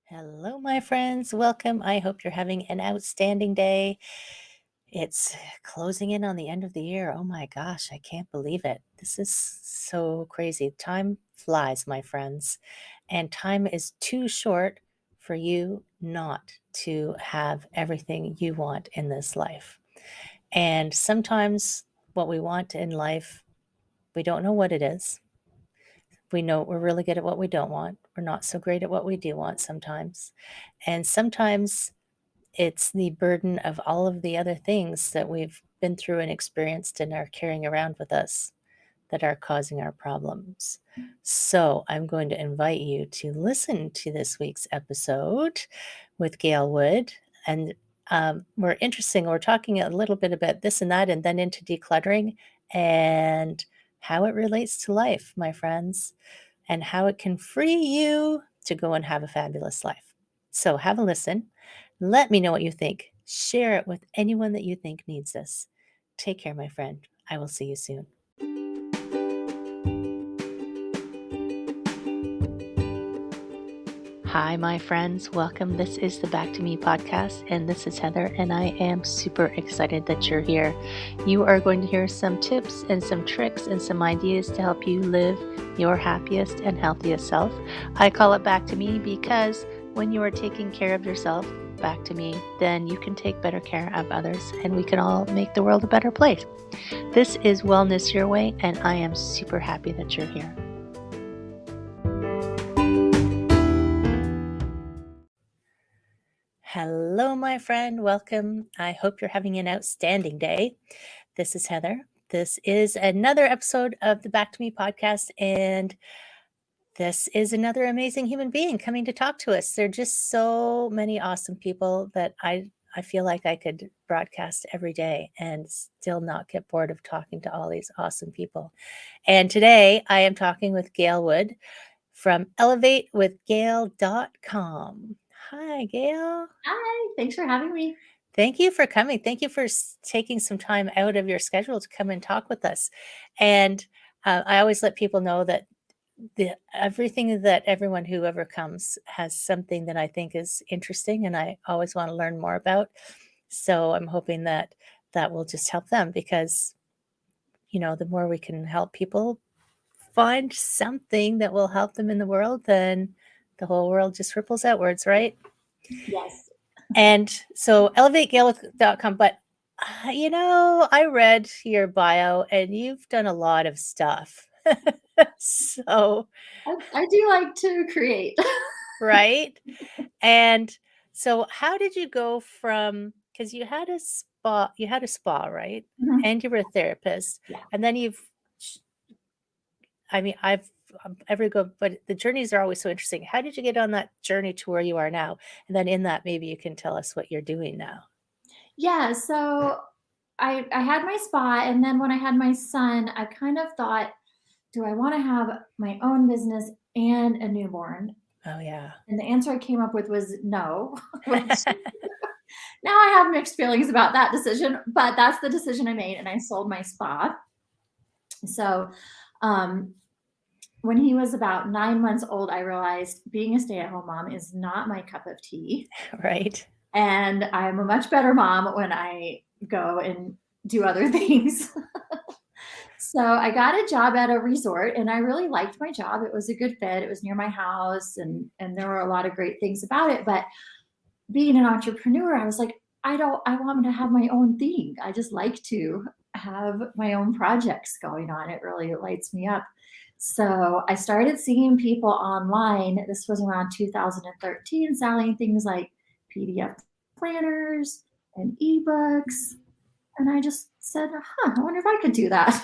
Hello, my friends. Welcome. I hope you're having an outstanding day. It's closing in on the end of the year. Oh my gosh, I can't believe it. This is so crazy. Time flies, my friends, and time is too short for you not to have everything you want in this life. And sometimes what we want in life, we don't know what it is. We know we're really good at what we don't want. We're not so great at what we do want sometimes. And sometimes it's the burden of all of the other things that we've been through and experienced and are carrying around with us that are causing our problems. So I'm going to invite you to listen to this week's episode with Gael Wood. And we're talking a little bit about this and that, and then into decluttering and how it relates to life, my friends, and how it can free you to go and have a fabulous life. So have a listen. Let me know what you think. Share it with anyone that you think needs this. Take care, my friend. I will see you soon. Hi, my friends. Welcome. This is the Back to Me podcast, and this is Heather, and I am super excited that you're here. You are going to hear some tips and some tricks and some ideas to help you live your happiest and healthiest self. I call it Back to Me because when you are taking care of yourself, back to me, then you can take better care of others, and we can all make the world a better place. This is Wellness Your Way, and I am super happy that you're here. Hello, my friend. Welcome. I hope you're having an outstanding day. This is Heather. This is another episode of the Back to Me podcast, and this is another amazing human being coming to talk to us. There are just so many awesome people that I feel like I could broadcast every day and still not get bored of talking to all these awesome people. And today I am talking with Gael Wood from elevatewithgail.com. Hi, Gail. Hi, thanks for having me. Thank you for coming. Thank you for taking some time out of your schedule to come and talk with us. And I always let people know that everything that everyone who ever comes has something that I think is interesting and I always want to learn more about. So I'm hoping that that will just help them because, the more we can help people find something that will help them in the world, then the whole world just ripples outwards, right? Yes. And so elevategale.com, but I read your bio and you've done a lot of stuff. So I do like to create. right? And so how did you go from, because you had a spa, right? Mhm. And you were a therapist. Yeah. And then but the journeys are always so interesting. How did you get on that journey to where you are now? And then in that, maybe you can tell us what you're doing now. Yeah, so I had my spa, and then when I had my son, I kind of thought, do I want to have my own business and a newborn? Oh, yeah. And the answer I came up with was no, which now I have mixed feelings about that decision, but that's the decision I made, and I sold my spa. So, when he was about 9 months old, I realized being a stay-at-home mom is not my cup of tea. Right. And I'm a much better mom when I go and do other things. So I got a job at a resort and I really liked my job. It was a good fit. It was near my house and there were a lot of great things about it. But being an entrepreneur, I was like, I want to have my own thing. I just like to have my own projects going on. It really lights me up. So I started seeing people online. This was around 2013, selling things like PDF planners and eBooks. And I just said, I wonder if I could do that.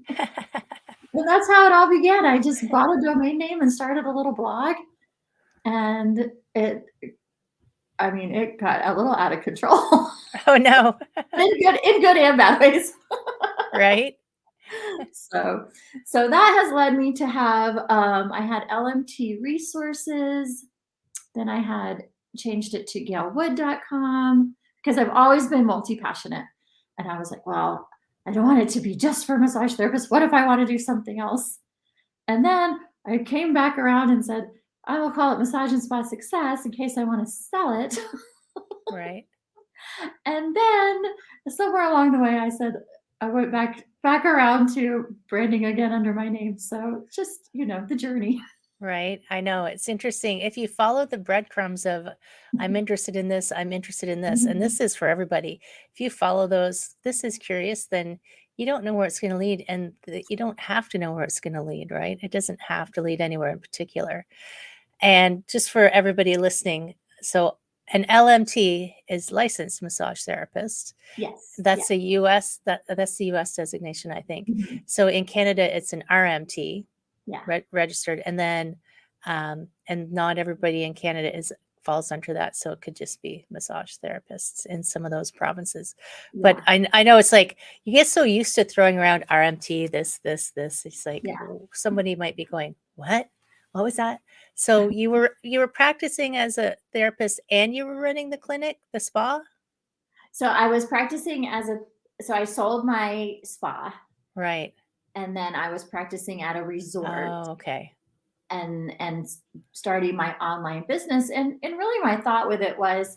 And that's how it all began. I just bought a domain name and started a little blog. And it got a little out of control. Oh, no. in good and bad ways. Right. So that has led me to have, I had LMT resources. Then I had changed it to gailwood.com because I've always been multi-passionate. And I was like, well, I don't want it to be just for massage therapists. What if I want to do something else? And then I came back around and said, I will call it Massage and Spa Success in case I want to sell it. Right. And then somewhere along the way, I said, I went back around to branding again under my name. So just, the journey. Right. I know. It's interesting. If you follow the breadcrumbs of I'm interested in this, I'm interested in this, and Mhm. this is for everybody. If you follow those, this is curious, then you don't know where it's going to lead. And you don't have to know where it's going to lead, right? It doesn't have to lead anywhere in particular. And just for everybody listening, so an LMT is licensed massage therapist. Yes. Yeah. That's a US that's the US designation, I think. Mhm. So in Canada, it's an RMT, Yeah. registered, and then and not everybody in Canada is falls under that, so it could just be massage therapists in some of those provinces. But Yeah. I know it's like you get so used to throwing around RMT, this. It's like Yeah. somebody might be going, "What? What was that?" So you were practicing as a therapist and you were running the clinic, the spa, So I was practicing so I sold my spa right? and then I was practicing at a resort Oh, okay. and starting my online business. And really my thought with it was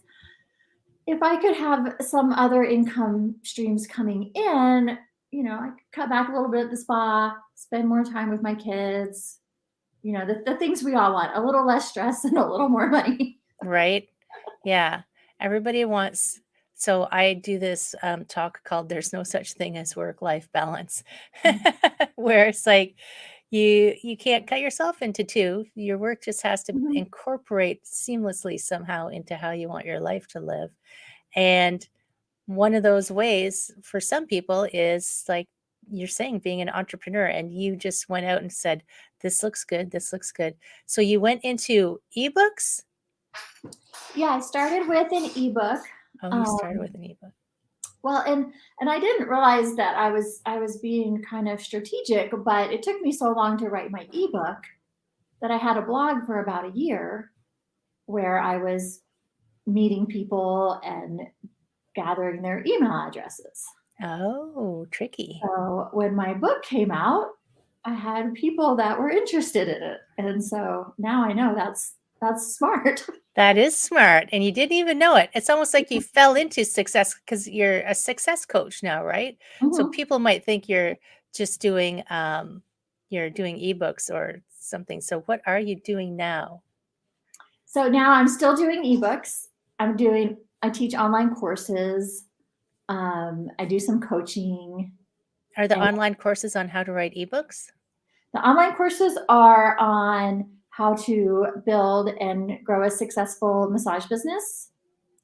if I could have some other income streams coming in, I could cut back a little bit at the spa, spend more time with my kids, the things we all want, a little less stress and a little more money. Right? Yeah. Everybody wants so I do this, talk called "There's No Such Thing as Work-Life Balance," where it's like you can't cut yourself into 2. Your work just has to Mhm. incorporate seamlessly somehow into how you want your life to live. And one of those ways for some people is like you're saying, being an entrepreneur, and you just went out and said, "This looks good. This looks good." So you went into eBooks? Yeah, I started with an ebook. Oh, you started Um, with an ebook. well, and I didn't realize that I was being kind of strategic, but it took me so long to write my ebook that I had a blog for about a year where I was meeting people and gathering their email addresses. Oh, tricky. So when my book came out, I had people that were interested in it. And so now I know that's smart. That is smart, and you didn't even know it. It's almost like you fell into success because you're a success coach now, right? So Mhm. people might think just doing, you're doing ebooks or something. So what are you doing now? So now I'm still doing ebooks. I teach online courses. I do some coaching. Are the And online courses on how to write ebooks? the online courses are on how to build and grow a successful massage business,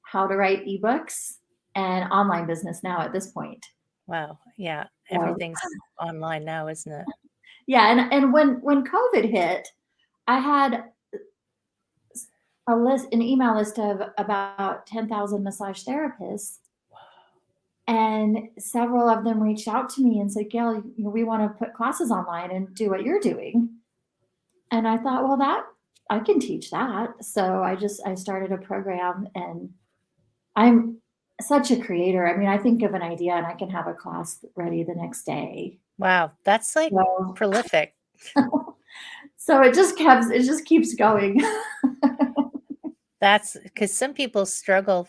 how to write ebooks, and online business now at this point. Wow, yeah, So, everything's online now, isn't it? yeah, and when COVID hit, I had an email list of about 10,000 massage therapists, and several of them reached out to me and said, "Gail, we want to put classes online and do what you're doing." And I thought, well, that I can teach that. So I started a program, and I'm such a creator. I mean, I think of an idea and I can have a class ready the next day. Wow, that's, like, So, prolific. so it just keeps going. That's because some people struggle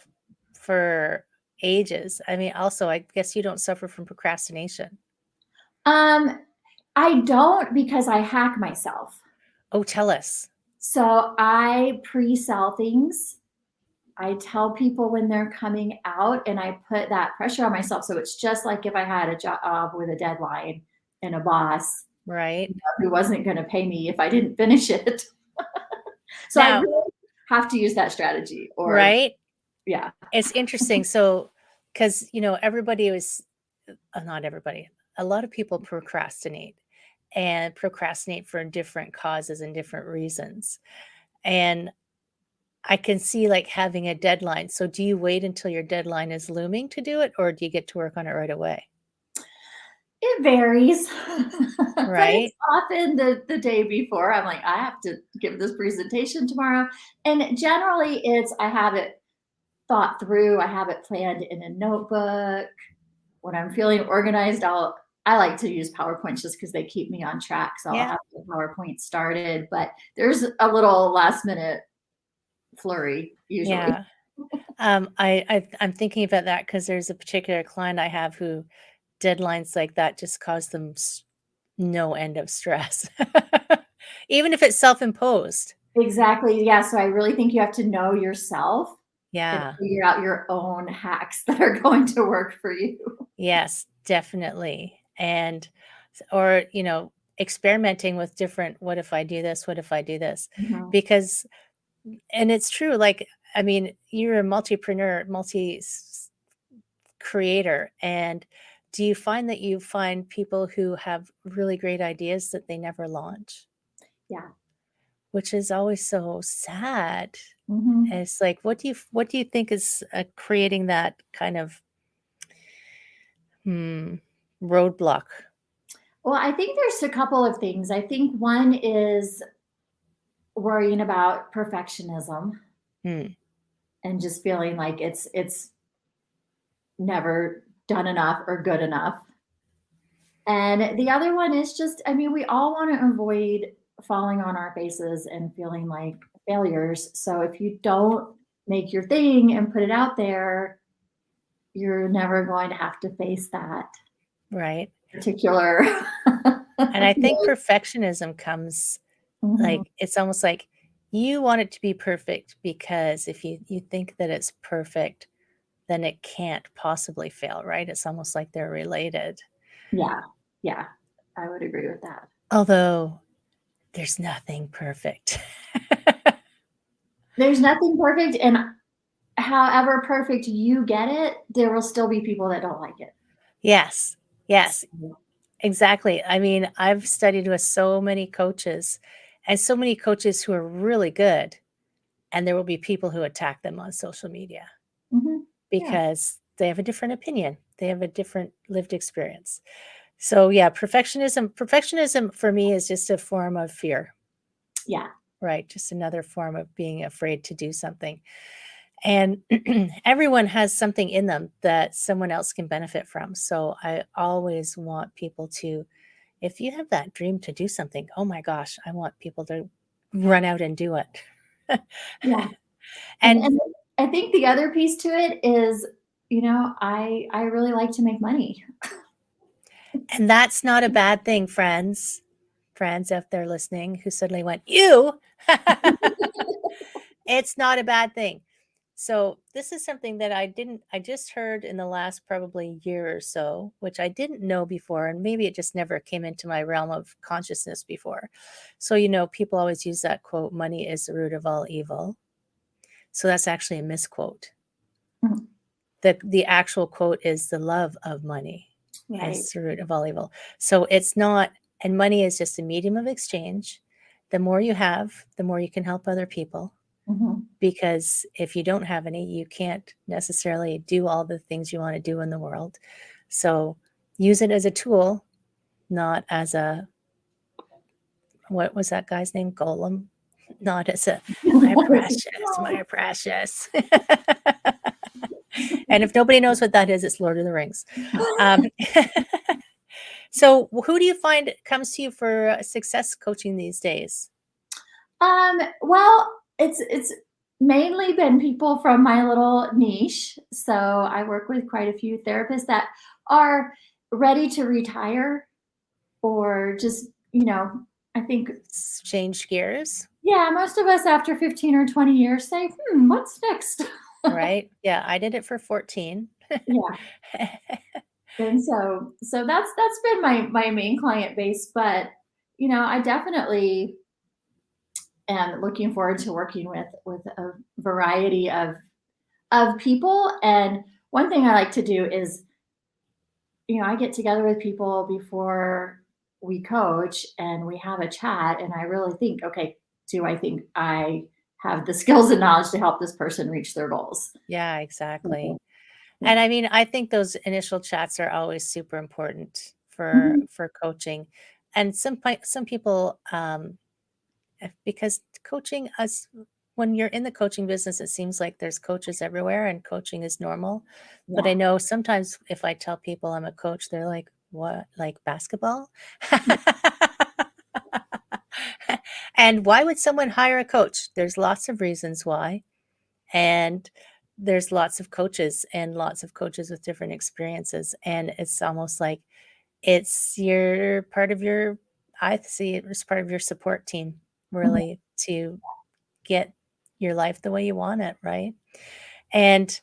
for ages. I mean, also, I guess you don't suffer from procrastination. um, I don't because I hack myself. Oh, tell us. So I pre-sell things. I tell people when they're coming out and I put that pressure on myself. So it's just like if I had a job with a deadline and a boss Right. who wasn't going to pay me if I didn't finish it. So I Now, really have to use that strategy or right? yeah. It's interesting. So, because, everybody was, not everybody, a lot of people procrastinate and procrastinate for different causes and different reasons. And I can see like having a deadline. So, do you wait until your deadline is looming to do it, or do you get to work on it right away? It varies, but it's Right. often the day before. I'm like, I have to give this presentation tomorrow. And generally I have it thought through. I have it planned in a notebook. When I'm feeling organized, I'll I like to use PowerPoints just because they keep me on track. So I'll Yeah. have the PowerPoint started, but there's a little last minute flurry usually. Yeah. I'm thinking about that because there's a particular client I have who deadlines like that just cause them no end of stress, even if it's self-imposed. Exactly. Yeah. So I really think you have to know yourself and Yeah. figure out your own hacks that are going to work for you. Yes, definitely. And or, experimenting with different, what if I do this? What if I do this? Mhm. Because, and it's true, like, I mean, you're a multipreneur, creator. And do you find that you find people who have really great ideas that they never launch, Yeah. which is always so sad? And Mhm. it's like, what do you think is creating that kind of hmm, roadblock? Well, I think there's a couple of things. I think one is worrying about perfectionism Hmm, and just feeling like it's never done enough or good enough. And the other one is just, I mean, we all want to avoid falling on our faces and feeling like failures. So if you don't make your thing and put it out there, you're never going to have to face that right. particular. And I think perfectionism comes, Mhm. like, it's almost like you want it to be perfect because if you think that it's perfect, then it can't possibly fail, right? It's almost like they're related. Yeah, yeah, I would agree with that. Although there's nothing perfect. There's nothing perfect, and however perfect you get it, there will still be people that don't like it. Yes. Yes, So, exactly. I mean, I've studied with so many coaches and so many coaches who are really good, and there will be people who attack them on social media mhm, yeah, because they have a different opinion. They have a different lived experience. So yeah, perfectionism for me is just a form of fear, yeah, right? Just another form of being afraid to do something. And everyone has something in them that someone else can benefit from. So I always want people to, if you have that dream to do something, oh my gosh, I want people to run out and do it. yeah, And and I think the other piece to it is, I really like to make money. and that's not a bad thing, friends. Friends out there listening who suddenly went, "You?" It's not a bad thing. So this is something that I just heard in the last probably year or so, which I didn't know before, and maybe it just never came into my realm of consciousness before. So, people always use that quote, money is the root of all evil. So that's actually a misquote. Mhm, The actual quote is the love of money right, is the root of all evil. So it's not, and money is just a medium of exchange. The more you have, the more you can help other people, mhm, because if you don't have any, you can't necessarily do all the things you want to do in the world. So use it as a tool, not as a, what was that guy's name? Golem? Not as a, my precious. And if nobody knows what that is, it's Lord of the Rings. Um, so who do you find comes to you for success coaching these days? Well, it's mainly been people from my little niche. So I work with quite a few therapists that are ready to retire or just, I think, Change gears, yeah, most of us after 15 or 20 years say, what's next? right? Yeah, I did it for 14. Yeah. And so that's been my main client base. But, I definitely am looking forward to working with a variety of people. And one thing I like to do is, I get together with people before we coach and we have a chat. And I really think, okay, do I think I have the skills and knowledge to help this person reach their goals? Yeah, exactly. So, yeah. And I mean, I think those initial chats are always super important for Mhm. coaching. And some people, because coaching us, when you're in the coaching business, it seems like there's coaches everywhere and coaching is normal. But I Yeah. know sometimes if I tell people I'm a coach, they're like, What, like basketball? And why would someone hire a coach? There's lots of reasons why. And there's lots of coaches and lots of coaches with different experiences. And it's almost like it's your part of your, I see it as part of your support team, Mhm. really, to get your life the way you want it, right? And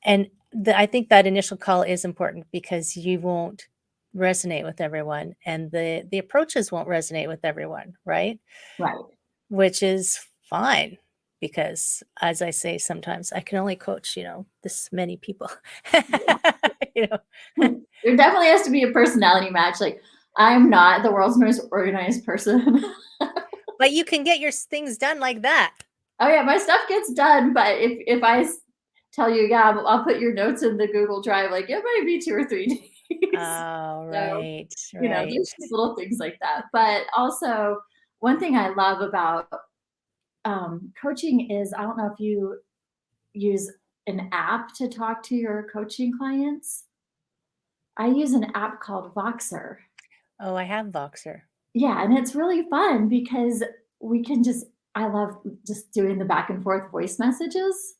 I think that initial call is important because you won't resonate with everyone, and the approaches won't resonate with everyone, right? Right. Which is fine because, as I say sometimes, I can only coach, this many people. You know? There definitely has to be a personality match. Like, I'm not the world's most organized person. But you can get your things done like that. Oh yeah, my stuff gets done, but if I tell you, yeah, I'll put your notes in the Google Drive, like it might be 2 or 3 days. Oh, So, right, right. there's just little things like that. But also, one thing I love about coaching is I don't know if you use an app to talk to your coaching clients. I use an app called Voxer. Oh, I have Voxer. Yeah, and it's really fun because we can just I love just doing the back and forth voice messages,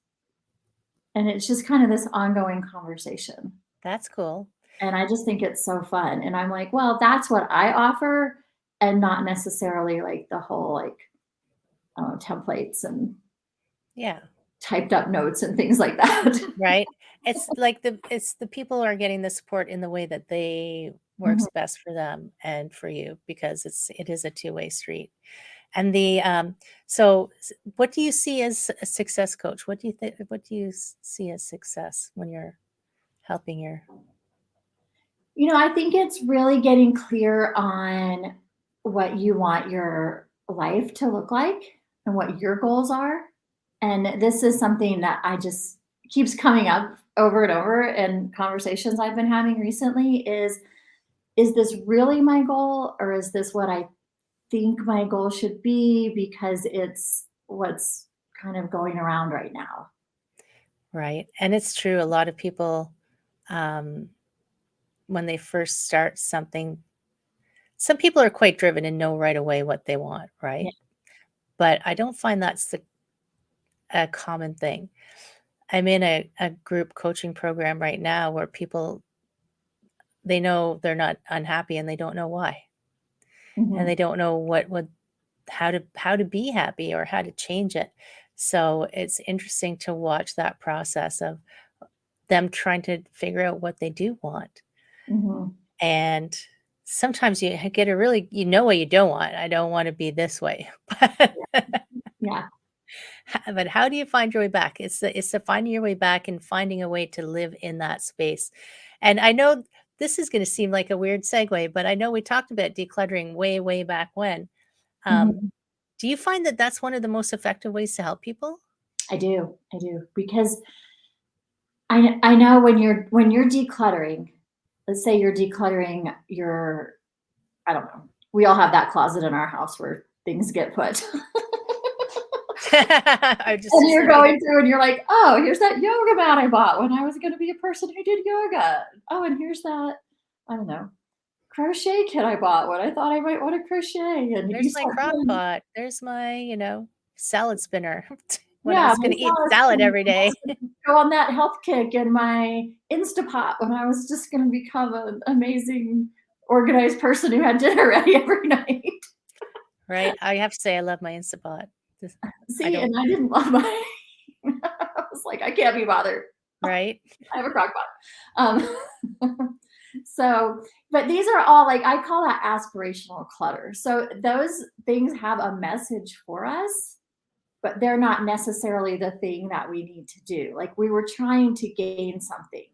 and it's just kind of this ongoing conversation. That's cool. And I just think it's so fun. And I'm like, well, that's what I offer, and not necessarily like the whole like templates and Yeah. typed up notes and things like that. Right? It's the people are getting the support in the way that they Mhm. works best for them and for you because it is a two-way street. And what do you see as a success coach? What do you see as success when you're helping your I think it's really getting clear on what you want your life to look like and what your goals are. And this is something that I just keeps coming up over and over in conversations I've been having recently is this really my goal, or is this what I think my goal should be because it's what's kind of going around right now? right? And it's true, a lot of people, um, when they first start something, some people are quite driven and know right away what they want, Yeah. right? But I don't find that's a common thing. I'm in a group coaching program right now where people, they know they're not unhappy and they don't know why. And they Mhm. don't know how to be happy or how to change it. So it's interesting to watch that process of them trying to figure out what they do want. Mhm. And sometimes you get a really, what you don't want. I don't want to be this way. But Yeah. but how do you find your way back? It's the finding your way back and finding a way to live in that space. And I know this is gonna seem like a weird segue, but I know we talked about decluttering way, way back when. Um, Mhm. do you find that that's one of the most effective ways to help people? I do. I do because I know when you're decluttering, let's say you're decluttering your I don't know. We all have that closet in our house where things get put. I just And just you're right. going through and you're like, "Oh, here's that yoga mat I bought when I was gonna be a person who did yoga. Oh, and here's that, I don't know, crochet kit I bought when I thought I might wanna crochet," and you There's my start crock pulling. pot. There's my, salad spinner when I Yeah, was my gonna eat salad salad spinner every when I day. was gonna go on that health kick, and my Instapot when I was just gonna become an amazing organized person who had dinner ready every night. Right? I have to say I love my Instapot. This I See, don't and I didn't love mine. I was like, "I can't be bothered. right? I have a crock pot." So, but these are all like I call that aspirational clutter. So those things have a message for us, but they're not necessarily the thing that we need to do. Like we were trying to gain something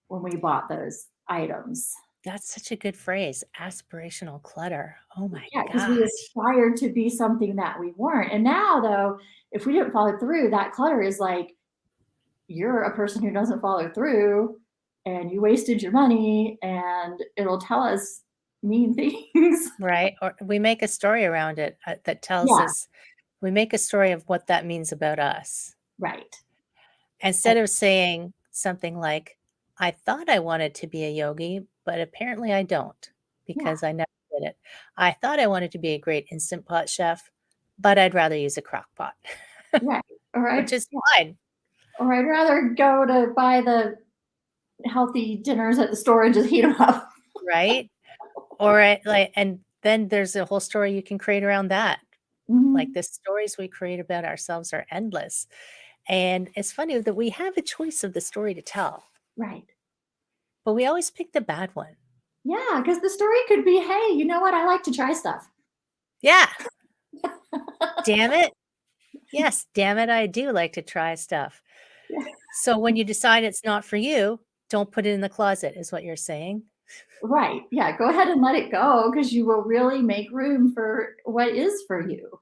when we bought those items. That's such a good phrase, aspirational clutter. Oh my Yeah, because we gosh. aspired to be something that we weren't. And now, though, if we didn't follow through, that clutter is like you're a person who doesn't follow through and you wasted your money, and it'll tell us mean things. Right? Or we make a story around it, that tells Yeah, us we make a story of what that means about us. right. Instead of saying something like, "I thought I wanted to be a yogi, but apparently I don't Yeah, because I never did it. I thought I wanted to be a great Instant Pot chef, but I'd rather use a crock pot, right. Or which I'd is yeah, fine, or I'd rather go to buy the healthy dinners at the store and just heat them up. right? Or and then there's a whole story you can create around that. Like, Mhm. the stories we create about ourselves are endless, and it's funny that we have a choice of the story to tell, Right. but we always pick the bad one. Yeah, because the story could be, "Hey, you know what? I like to try stuff." Yeah, damn it. Yes, damn it, I do like to try stuff. So when you decide it's not for you, don't put it in the closet is what you're saying. Right. Yeah, go ahead and let it go because you will really make room for what is for you.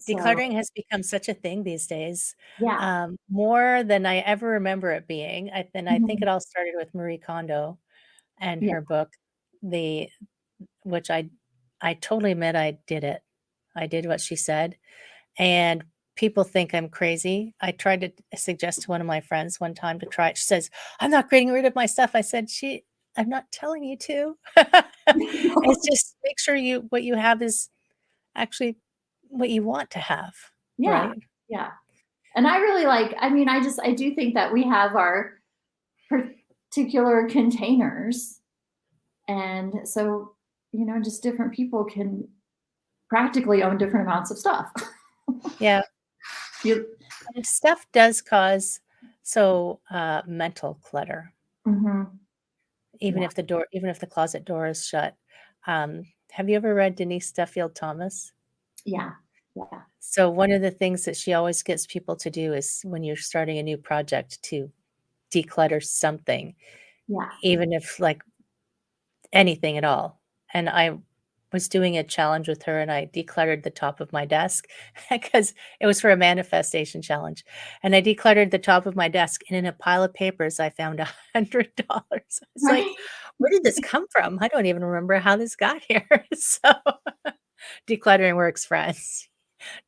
So, Decluttering has become such a thing these days, yeah. more than I ever remember it being. I think Mhm. it all started with Marie Kondo and Yeah. her book, the which I totally admit I did it. I did what she said, and people think I'm crazy. I tried to suggest to one of my friends one time to try it. She says, "I'm not getting rid of my stuff." I said, I'm not telling you to. It's just make sure what you have is actually what you want to have, Yeah. right? Yeah. And I really I mean, I do think that we have our particular containers. And so, just different people can practically own different amounts of stuff. Yeah, You and stuff does cause mental clutter, Mhm. Yeah. even if the closet door is shut. Have you ever read Denise Duffield Thomas? Yeah. Yeah. So one of the things that she always gets people to do is when you're starting a new project to declutter something, Yeah. even if like anything at all. And I was doing a challenge with her and I decluttered the top of my desk because it was for a manifestation challenge. And I decluttered the top of my desk and in a pile of papers I found $100. It's like, Right. where did this come from? I don't even remember how this got here. So decluttering works, friends.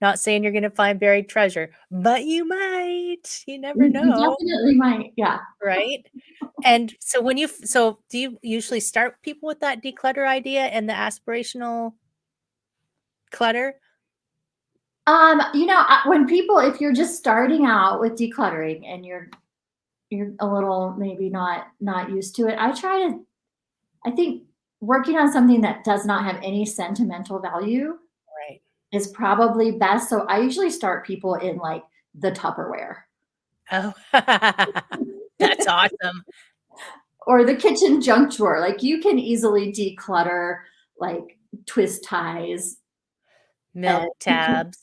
Not saying you're gonna find buried treasure, but you might. You never You know, definitely might. Yeah. right? And so do you usually start people with that declutter idea and the aspirational clutter? When people, if you're just starting out with decluttering and you're a little maybe not used to it, I think working on something that does not have any sentimental value Right. is probably best. So I usually start people in like the Tupperware Oh, that's awesome. or the kitchen junk drawer. Like you can easily declutter like twist ties and Milk you can, tabs,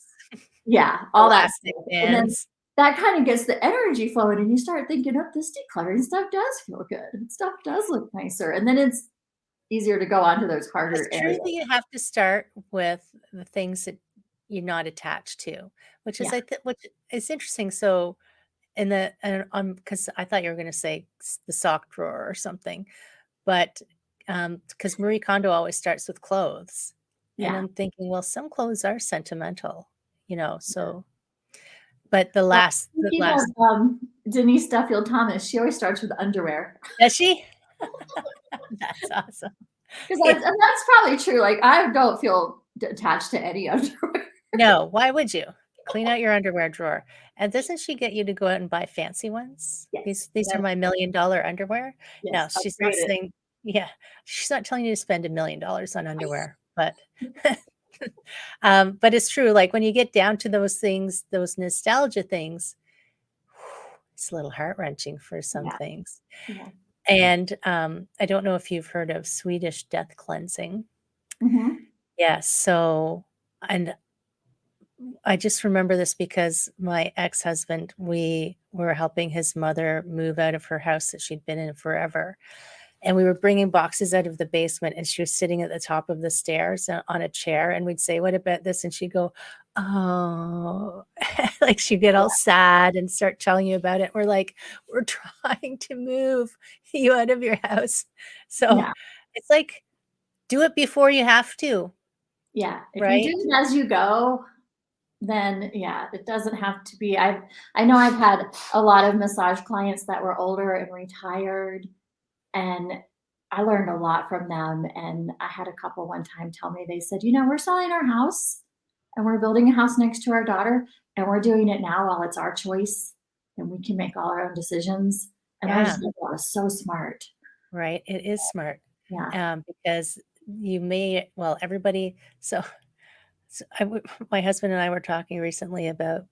yeah, all that elastic stuff. And then bands. that kind of gets the energy flowing and you start thinking, oh, this decluttering stuff does feel good. Stuff does look nicer. And then it's easier to go on to those harder It's true areas. that you have to start with the things that you're not attached to, Yeah. which is interesting. So in the because I thought you were gonna say the sock drawer or something, but because Marie Kondo always starts with clothes, and Yeah. I'm thinking, well, some clothes are sentimental, so but the Well, last the speaking last of Denise Duffield Thomas, she always starts with underwear. does she? That's awesome. Because Yeah. that's probably true. Like I don't feel attached to any underwear. No, why would you? Clean out your underwear drawer. And doesn't she get you to go out and buy fancy ones? Yes. These are Yes. my $1,000,000 underwear? No, Yes. she's not Upgraded. saying yeah, she's not telling you to spend $1,000,000 on underwear, but but it's true, like, when you get down to those things, those nostalgia things, it's a little heart-wrenching for some Yeah. things. Yeah. And, I don't know if you've heard of Swedish death cleansing. Mhm. Yes, so and I just remember this because my ex-husband, we were helping his mother move out of her house that she'd been in forever, and we were bringing boxes out of the basement, and she was sitting at the top of the stairs on a chair, and we'd say, "What about this?" And she'd go, "Oh," like, she'd get all sad and start telling you about it. We're like, "We're trying to move you out of your house." So, Yeah. it's like, do it before you have to, Yeah. If you do right? it as you go, then yeah, it doesn't have to be. I know I've had a lot of massage clients that were older and retired, and I learned a lot from them. And I had a couple one time tell me, they said, we're selling our house and we're building a house next to our daughter, and we're doing it now while it's our choice and we can make all our own decisions. And I just Yeah, thought that was so smart. right. It is smart, Yeah. because you may, well, everybody. So my husband and I were talking recently about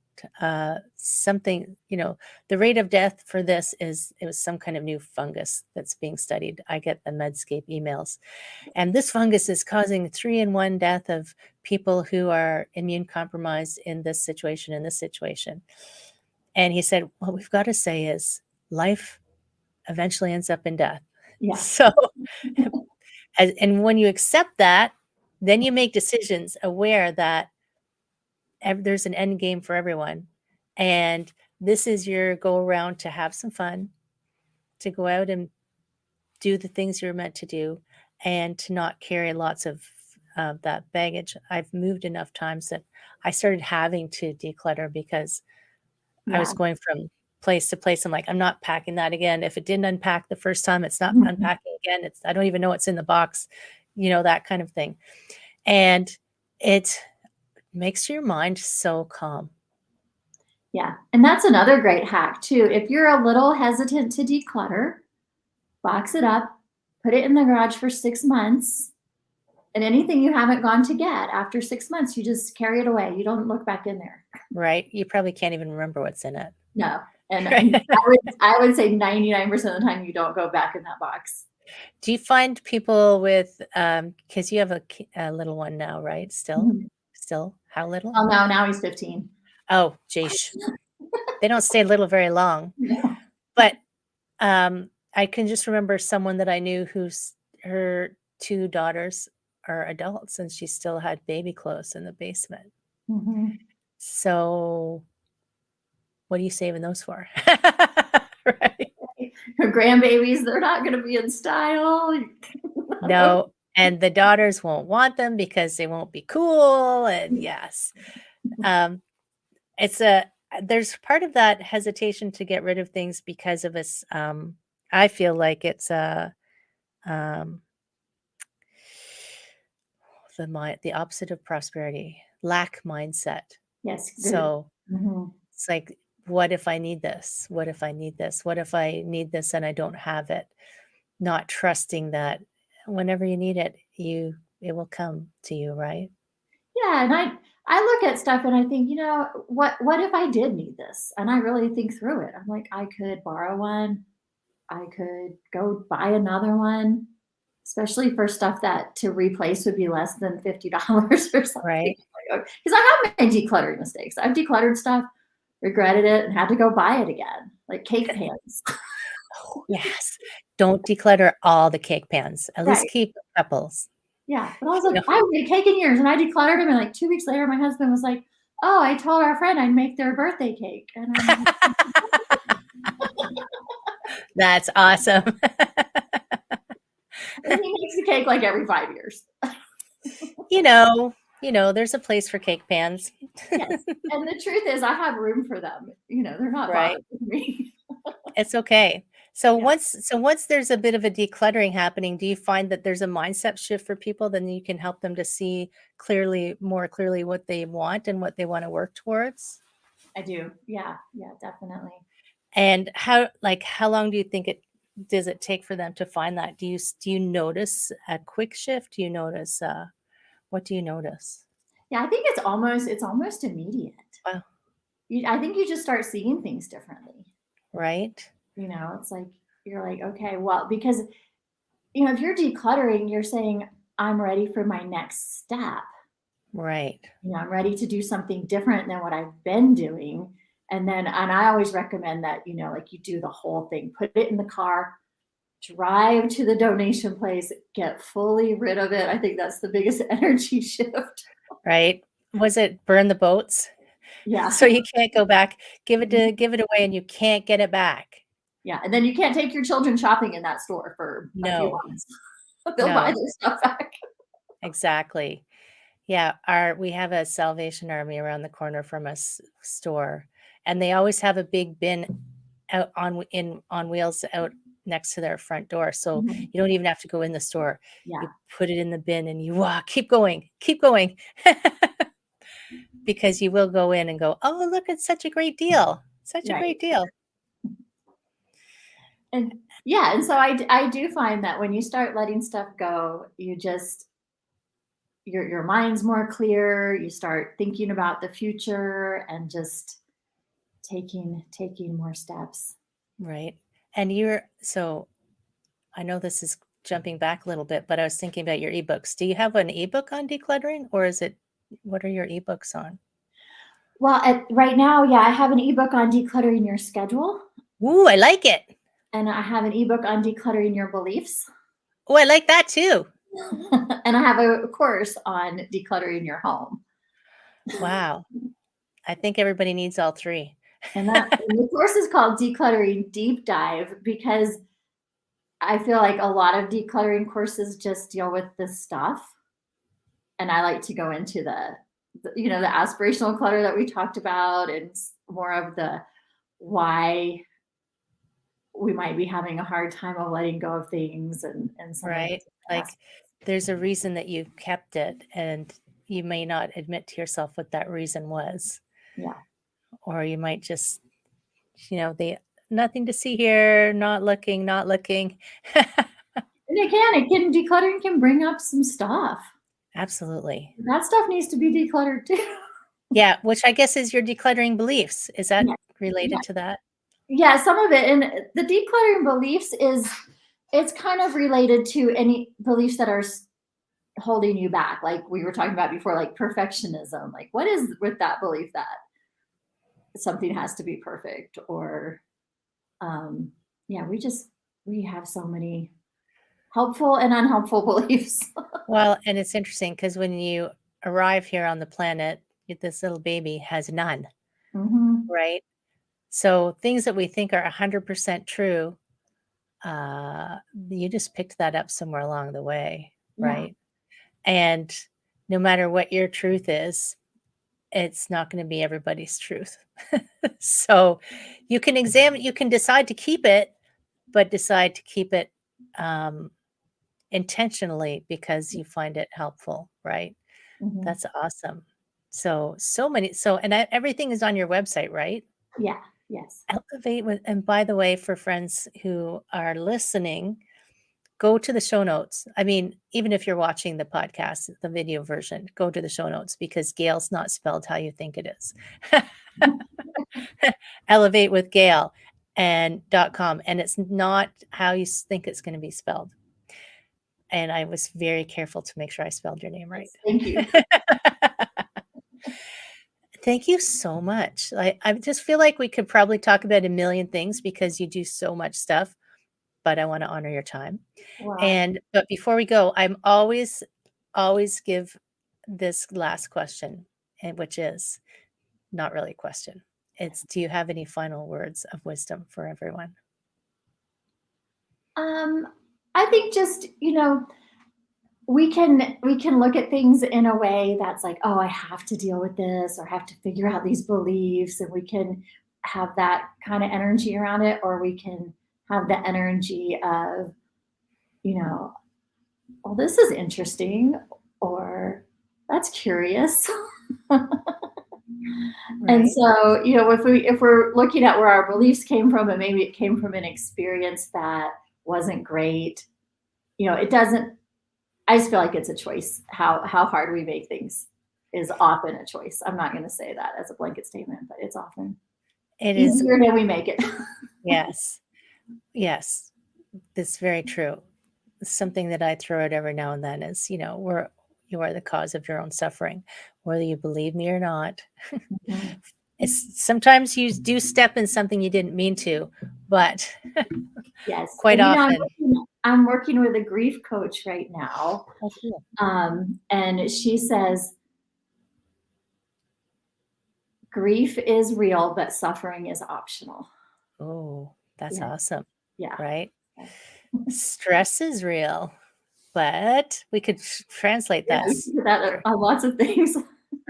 something. The rate of death for this is it was some kind of new fungus that's being studied. I get the Medscape emails, and this fungus is causing 3-in-1 death of people who are immune compromised in this situation, in this situation. And he said, what we've got to say is life eventually ends up in death. Yeah. So, and when you accept that, then you make decisions aware that there's an end game for everyone. And this is your go around to have some fun, to go out and do the things you're meant to do, and to not carry lots of that baggage. I've moved enough times that I started having to declutter because I Yeah. was going from place to place. I'm like, I'm not packing that again. If it didn't unpack the first time, it's not Mhm. unpacking again. I don't even know what's in the box, that kind of thing. And it makes your mind so calm. Yeah. And that's another great hack too. If you're a little hesitant to declutter, box it up, put it in the garage for 6 months. And anything you haven't gone to get after 6 months, you just carry it away. You don't look back in there. Right? You probably can't even remember what's in it. No. And Right? I would say 99% of the time you don't go back in that box. Do you find people with, because you have a little one now, right? Still? Mhm. Still? How little? Well, now he's 15. Oh, geesh. They don't stay little very long. No. But I can just remember someone that I knew her 2 daughters are adults, and she still had baby clothes in the basement. Mhm. So, what are you saving those for? Right? Her grandbabies, they're not going to be in style. No, and the daughters won't want them because they won't be cool, and yes. Um, there's part of that hesitation to get rid of things because of us, I feel like it's um the opposite of prosperity, lack mindset. Yes, good. So Mhm. it's like, what if I need this? What if I need this? What if I need this and I don't have it? Not trusting that whenever you need it, it will come to you, right? Yeah, and I look at stuff and I think, what if I did need this? And I really think through it. I'm like, I could borrow one. I could go buy another one, especially for stuff that to replace would be less than $50 or something. Right? Because I have made decluttering mistakes. I've decluttered stuff, regretted it, and had to go buy it again, like cake pans. Oh, yes. Don't declutter all the cake pans. At least Right. keep a couples. Yeah. But I was You like, know? I haven't made a cake in years. And I decluttered them. And like 2 weeks later, my husband was like, oh, I told our friend I'd make their birthday cake. And I'm like, That's awesome. and he makes the cake like every 5 years. You know there's a place for cake pans. Yes. And the truth is, I have room for them. They're not Right? bothering me. It's okay. So Yeah. once there's a bit of a decluttering happening, do you find that there's a mindset shift for people? Then you can help them to see more clearly what they want and what they want to work towards. I do. Yeah. Yeah, definitely. And how long do you think it does it take for them to find that? Do you notice a quick shift? Do you notice what do you notice? Yeah, I think it's almost immediate. Wow, I think you just start seeing things differently. right? It's like you're like, okay, well, because if you're decluttering, you're saying, I'm ready for my next step. Right. I'm ready to do something different than what I've been doing. And I always recommend that, like you do the whole thing, put it in the car, drive to the donation place, get fully rid of it. I think that's the biggest energy shift. Right. Was it burn the boats? Yeah. So you can't go back, give it away, and you can't get it back. Yeah. And then you can't take your children shopping in that store for a few No, months. They'll buy no, their stuff back. exactly. Yeah, we have a Salvation Army around the corner from us store, and they always have a big bin out on wheels out next to their front door. So Mhm. you don't even have to go in the store. Yeah, You put it in the bin and you keep going, because you will go in and go, oh, look, it's such a great deal. Such a right. great deal. And yeah, and so I do find that when you start letting stuff go, you just your mind's more clear, you start thinking about the future and just taking more steps. Right. And so I know this is jumping back a little bit, but I was thinking about your ebooks. Do you have an ebook on decluttering, or what are your ebooks on? Well, right now, yeah, I have an ebook on decluttering your schedule, Ooh, I like it. and I have an ebook on decluttering your beliefs, Oh, I like that too. and I have a course on decluttering your home. Wow. I think everybody needs all three. And the course is called Decluttering Deep Dive because I feel like a lot of decluttering courses just deal with the stuff, and I like to go into the aspirational clutter that we talked about, and more of the why we might be having a hard time of letting go of things and some of the Right? different Like there's a reason that you kept it, and you may not admit to yourself what that reason was. yeah. Or you might just, the nothing to see here, not looking, not looking. And decluttering can bring up some stuff. Absolutely. That stuff needs to be decluttered too. Yeah, which I guess is your decluttering beliefs. Is that Yeah. Yeah. related to that? Yeah, some of it. And the decluttering beliefs it's kind of related to any beliefs that are holding you back. Like we were talking about before, like perfectionism. Like what is with that belief that something has to be perfect or um yeah, we have so many helpful and unhelpful beliefs. Well, and it's interesting because when you arrive here on the planet, this little baby has none, Hmm. right? So things that we think are 100% true, you just picked that up somewhere along the way, Yeah. right? And no matter what your truth is, it's not going to be everybody's truth. So you can decide to keep it, but decide to keep it um, intentionally because you find it helpful, right? Hmm. That's awesome. Everything is on your website, right? Yeah. Yes. And by the way, for friends who are listening, go to the show notes. I mean, even if you're watching the podcast, the video version, go to the show notes because Gail's not spelled how you think it is. Elevate with Gail and .com, and it's not how you think it's going to be spelled. And I was very careful to make sure I spelled your name right. Yes. Thank you. Thank you so much. I just feel like we could probably talk about a million things because you do so much stuff, but I want to honor your time. Well, But before we go, I'm always give this last question, and which is not really a question. It's, do you have any final words of wisdom for everyone? um, I think just we can look at things in a way that's like, oh, I have to deal with this or have to figure out these beliefs, and we can have that kind of energy around it, or we can have the energy of, you know, well, this is interesting, or that's curious. And Right. so, if we're looking at where our beliefs came from, and maybe it came from an experience that wasn't great, it doesn't. I just feel like it's a choice. How hard we make things is often a choice. I'm not going to say that as a blanket statement, but it's often It is. easier than we make it. Yes. Yes. That's very true. Something that I throw out every now and then is, you are the cause of your own suffering, whether you believe me or not. Mhm. It's sometimes you do step in something you didn't mean to, but Yes, quite and often. I'm working with a grief coach right now, Oh, cool. and she says grief is real, but suffering is optional. Oh, that's Yeah, awesome, yeah. right? Stress is real, but we could translate Yeah, that, we can put that on lots of things.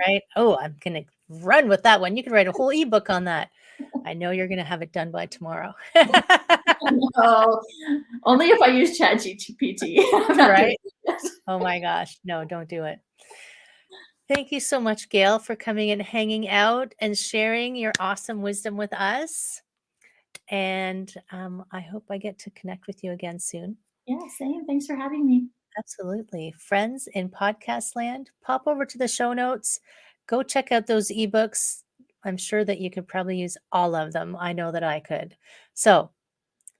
right? Oh, I'm gonna run with that one. You could write a whole ebook on that. I know you're gonna have it done by tomorrow. No, only if I use ChatGPT. I'm not doing Right? it. Oh my gosh. No, don't do it. Thank you so much, Gail, for coming and hanging out and sharing your awesome wisdom with us. And I hope I get to connect with you again soon. Yeah, same. Thanks for having me. Absolutely. Friends in podcast land, pop over to the show notes. Go check out those ebooks. I'm sure that you could probably use all of them. I know that I could. So,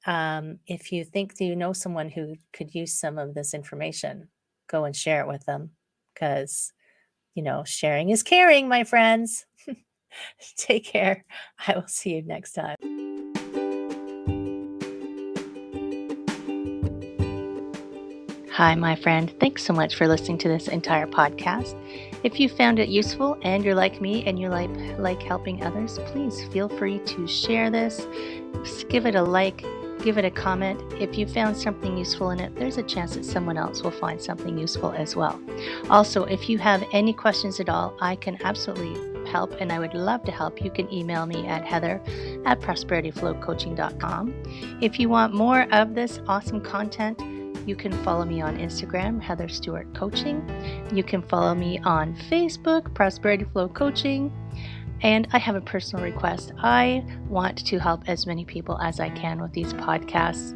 if you think you know someone who could use some of this information, go and share it with them because, sharing is caring, my friends. Take care. I will see you next time. Hi, my friend. Thanks so much for listening to this entire podcast. If you found it useful and you're like me and you like helping others, please feel free to share this. Just give it a like, give it a comment. If you found something useful in it, there's a chance that someone else will find something useful as well. Also, if you have any questions at all, I can absolutely help and I would love to help. You can email me at heather@prosperityflowcoaching.com. If you want more of this awesome content, you can follow me on Instagram, Heather Stewart Coaching. You can follow me on Facebook, Prosperity Flow Coaching. And I have a personal request. I want to help as many people as I can with these podcasts.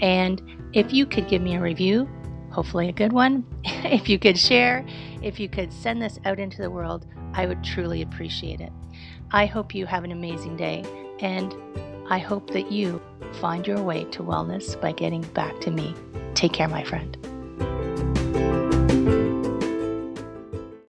And if you could give me a review, hopefully a good one, if you could share, if you could send this out into the world, I would truly appreciate it. I hope you have an amazing day. And I hope that you find your way to wellness by getting back to me. Take care, my friend.